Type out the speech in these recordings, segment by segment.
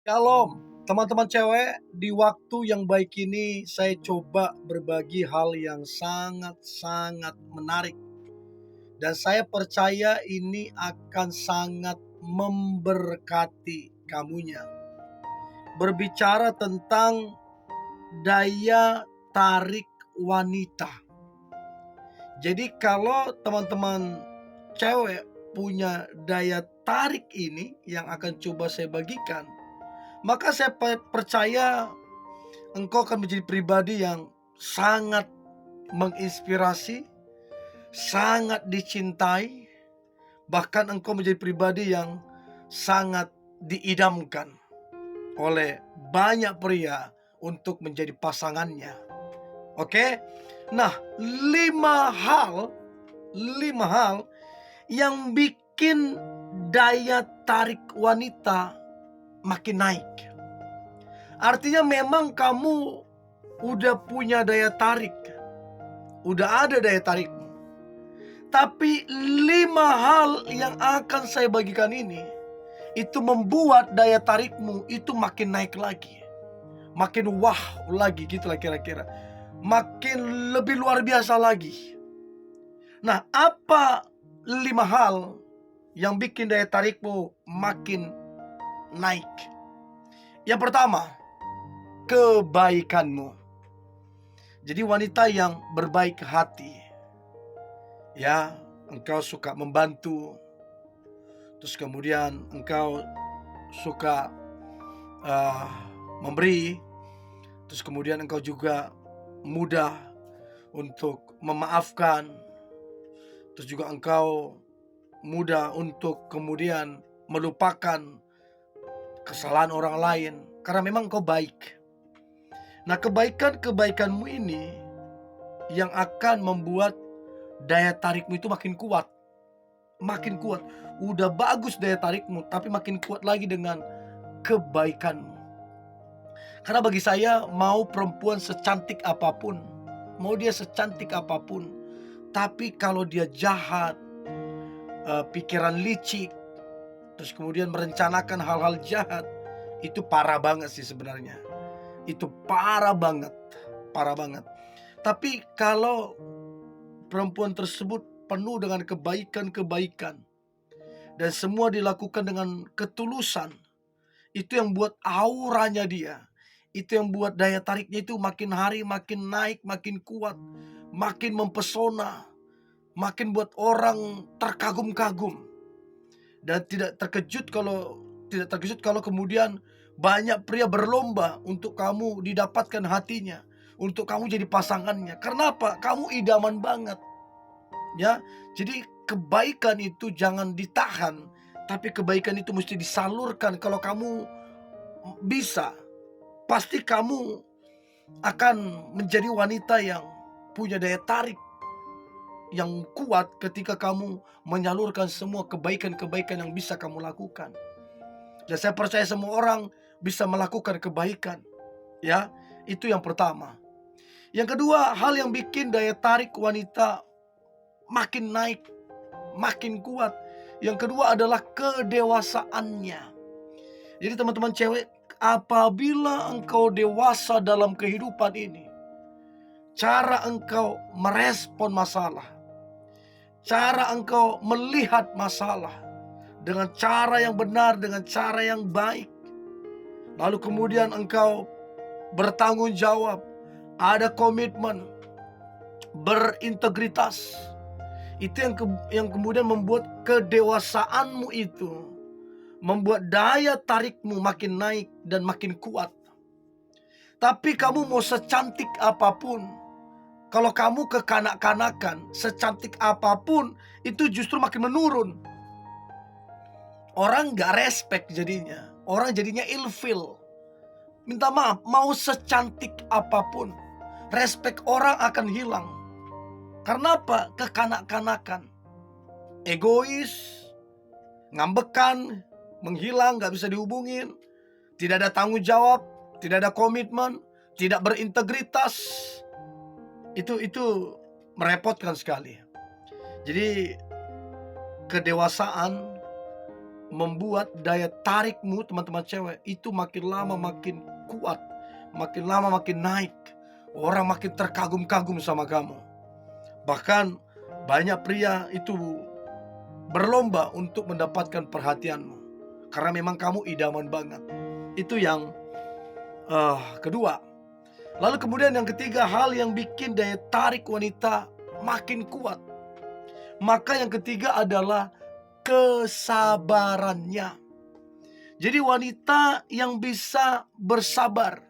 Shalom, teman-teman cewek. Di waktu yang baik ini, saya coba berbagi hal yang sangat-sangat menarik. Dan saya percaya ini akan sangat memberkati kamunya. Berbicara tentang daya tarik wanita. Jadi kalau teman-teman cewek punya daya tarik ini yang akan coba saya bagikan, maka saya percaya engkau akan menjadi pribadi yang sangat menginspirasi, sangat dicintai, bahkan engkau menjadi pribadi yang sangat diidamkan oleh banyak pria untuk menjadi pasangannya. Oke? Nah, lima hal yang bikin daya tarik wanita makin naik. Artinya memang kamu udah punya daya tarik, udah ada daya tarikmu. Tapi 5 hal yang akan saya bagikan ini, itu membuat daya tarikmu itu makin naik lagi. Makin wah lagi gitu lah kira-kira. Makin lebih luar biasa lagi. Nah, apa 5 hal yang bikin daya tarikmu makin naik? Yang pertama, kebaikanmu. Jadi wanita yang berbaik hati, ya, engkau suka membantu, terus kemudian engkau suka memberi, terus kemudian engkau juga mudah untuk memaafkan, terus juga engkau mudah untuk kemudian melupakan kesalahan orang lain karena memang engkau baik. Nah, kebaikanmu ini yang akan membuat daya tarikmu itu makin kuat. Makin kuat. Udah bagus daya tarikmu, tapi makin kuat lagi dengan kebaikanmu. Karena bagi saya, mau perempuan secantik apapun, mau dia secantik apapun, tapi kalau dia jahat, pikiran licik, terus kemudian merencanakan hal-hal jahat, itu parah banget sih sebenarnya. Itu parah banget. Tapi kalau perempuan tersebut penuh dengan kebaikan-kebaikan dan semua dilakukan dengan ketulusan, itu yang buat auranya dia, itu yang buat daya tariknya itu makin hari makin naik, makin kuat, makin mempesona, makin buat orang terkagum-kagum. Dan tidak terkejut kalau kemudian banyak pria berlomba untuk kamu didapatkan hatinya, untuk kamu jadi pasangannya. Karena apa? Kamu idaman banget. Ya. Jadi kebaikan itu jangan ditahan, tapi kebaikan itu mesti disalurkan. Kalau kamu bisa, pasti kamu akan menjadi wanita yang punya daya tarik yang kuat ketika kamu menyalurkan semua kebaikan-kebaikan yang bisa kamu lakukan. Dan saya percaya semua orang bisa melakukan kebaikan. Ya, itu yang pertama. Yang kedua, hal yang bikin daya tarik wanita makin naik, makin kuat. Yang kedua adalah kedewasaannya. Jadi teman-teman cewek, apabila engkau dewasa dalam kehidupan ini, cara engkau merespon masalah, cara engkau melihat masalah dengan cara yang benar, dengan cara yang baik, lalu kemudian engkau bertanggung jawab, ada komitmen, berintegritas. Itu yang kemudian membuat kedewasaanmu itu membuat daya tarikmu makin naik dan makin kuat. Tapi kamu mau secantik apapun, kalau kamu kekanak-kanakan, secantik apapun, itu justru makin menurun. Orang gak respect jadinya. Orang jadinya ilfil. Minta maaf, mau secantik apapun, respect orang akan hilang. Karena apa? Kekanak-kanakan, egois, ngambekan, menghilang, gak bisa dihubungin, tidak ada tanggung jawab, tidak ada komitmen, tidak berintegritas. Itu merepotkan sekali. Jadi kedewasaan membuat daya tarikmu teman-teman cewek itu makin lama makin kuat, makin lama makin naik. Orang makin terkagum-kagum sama kamu. Bahkan banyak pria itu berlomba untuk mendapatkan perhatianmu karena memang kamu idaman banget. Itu yang kedua. Lalu kemudian yang ketiga, hal yang bikin daya tarik wanita makin kuat. Maka yang ketiga adalah kesabarannya. Jadi wanita yang bisa bersabar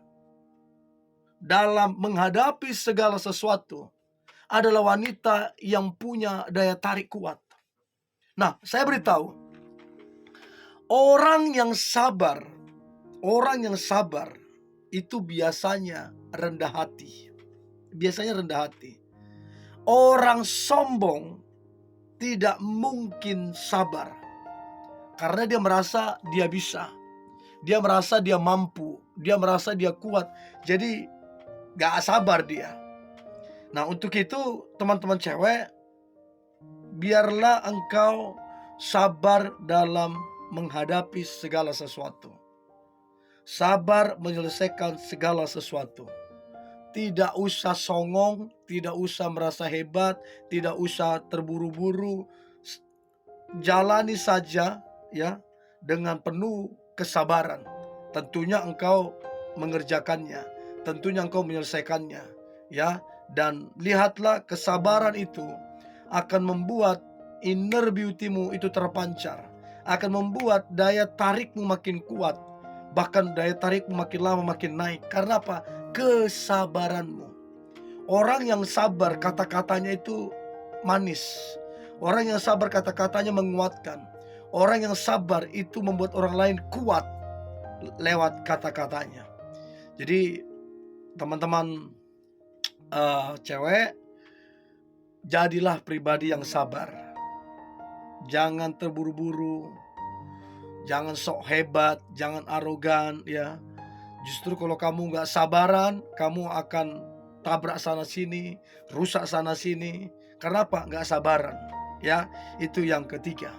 dalam menghadapi segala sesuatu adalah wanita yang punya daya tarik kuat. Nah, saya beritahu, orang yang sabar itu biasanya rendah hati. Biasanya rendah hati. Orang sombong tidak mungkin sabar karena dia merasa dia bisa. Dia merasa dia mampu, dia merasa dia kuat. Jadi gak sabar dia. Nah, untuk itu teman-teman cewek, biarlah engkau sabar dalam menghadapi segala sesuatu. Sabar menyelesaikan segala sesuatu. Tidak usah songong, tidak usah merasa hebat, tidak usah terburu-buru. Jalani saja ya dengan penuh kesabaran. Tentunya engkau mengerjakannya, tentunya engkau menyelesaikannya, ya. Dan lihatlah, kesabaran itu akan membuat inner beauty-mu itu terpancar, akan membuat daya tarikmu makin kuat, bahkan daya tarikmu makin lama makin naik. Karena apa? Kesabaranmu. Orang yang sabar kata-katanya itu manis. Orang yang sabar kata-katanya menguatkan. Orang yang sabar itu membuat orang lain kuat lewat kata-katanya. Jadi teman-teman cewek, jadilah pribadi yang sabar. Jangan terburu-buru, jangan sok hebat, jangan arogan ya. Justru kalau kamu gak sabaran, kamu akan tabrak sana sini, rusak sana sini. Karena apa? Gak sabaran ya. Itu yang ketiga.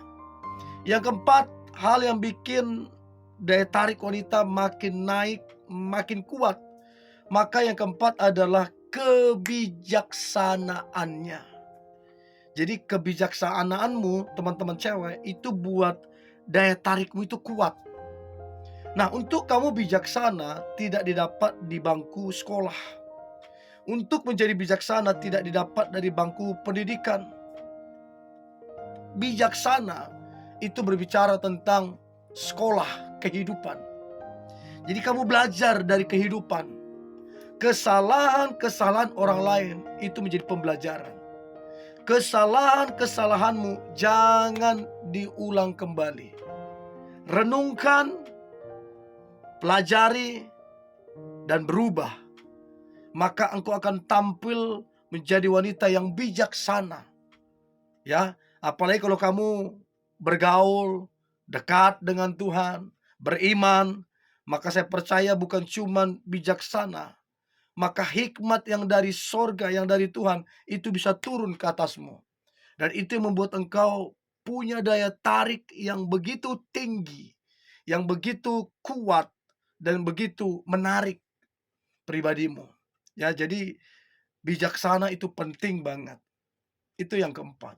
Yang keempat, hal yang bikin daya tarik wanita makin naik, makin kuat. Maka yang keempat adalah kebijaksanaannya. Jadi kebijaksanaanmu teman-teman cewek itu buat daya tarikmu itu kuat. Nah, untuk kamu bijaksana tidak didapat di bangku sekolah. Untuk menjadi bijaksana tidak didapat dari bangku pendidikan. Bijaksana itu berbicara tentang sekolah kehidupan. Jadi kamu belajar dari kehidupan. Kesalahan-kesalahan orang lain itu menjadi pembelajaran. Kesalahan-kesalahanmu jangan diulang kembali. Renungkan, pelajari, dan berubah. Maka engkau akan tampil menjadi wanita yang bijaksana. Ya, apalagi kalau kamu bergaul, dekat dengan Tuhan, beriman, maka saya percaya bukan cuma bijaksana, maka hikmat yang dari sorga, yang dari Tuhan itu bisa turun ke atasmu. Dan itu yang membuat engkau punya daya tarik yang begitu tinggi, yang begitu kuat, dan begitu menarik pribadimu. Ya, jadi bijaksana itu penting banget. Itu yang keempat.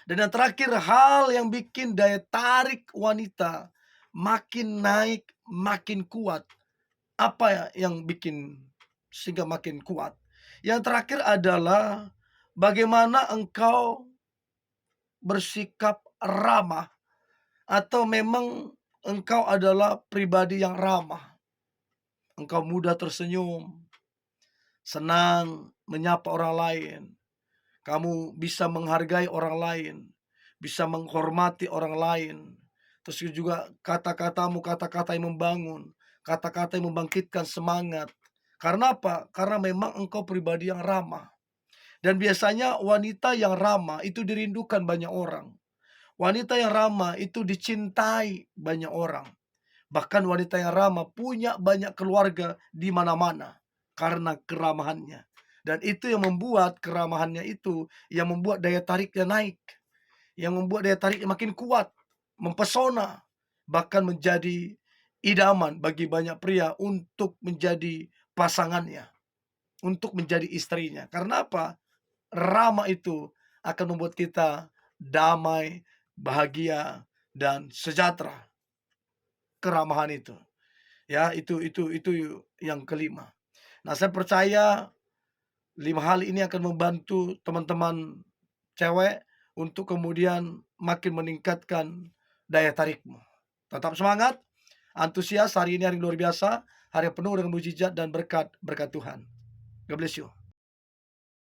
Dan yang terakhir, hal yang bikin daya tarik wanita makin naik, makin kuat. Apa ya yang bikin sehingga makin kuat? Yang terakhir adalah bagaimana engkau bersikap ramah, atau memang engkau adalah pribadi yang ramah. Engkau mudah tersenyum, senang menyapa orang lain. Kamu bisa menghargai orang lain, bisa menghormati orang lain. Terus juga kata-katamu kata-kata yang membangun, kata-kata yang membangkitkan semangat. Karena apa? Karena memang engkau pribadi yang ramah. Dan biasanya wanita yang ramah itu dirindukan banyak orang. Wanita yang ramah itu dicintai banyak orang. Bahkan wanita yang ramah punya banyak keluarga di mana-mana karena keramahannya. Dan itu yang membuat keramahannya itu yang membuat daya tariknya naik, yang membuat daya tariknya makin kuat. mempesona, bahkan menjadi idaman bagi banyak pria untuk menjadi pasangannya, untuk menjadi istrinya. Karena apa? Rama itu akan membuat kita damai, bahagia, dan sejahtera. Keramahan itu, ya, itu yang kelima. Nah, saya percaya 5 hal ini akan membantu teman-teman cewek untuk kemudian makin meningkatkan daya tarikmu. Tetap semangat, antusias, hari ini hari luar biasa, hari yang penuh dengan mujizat dan berkat berkat Tuhan. God bless you.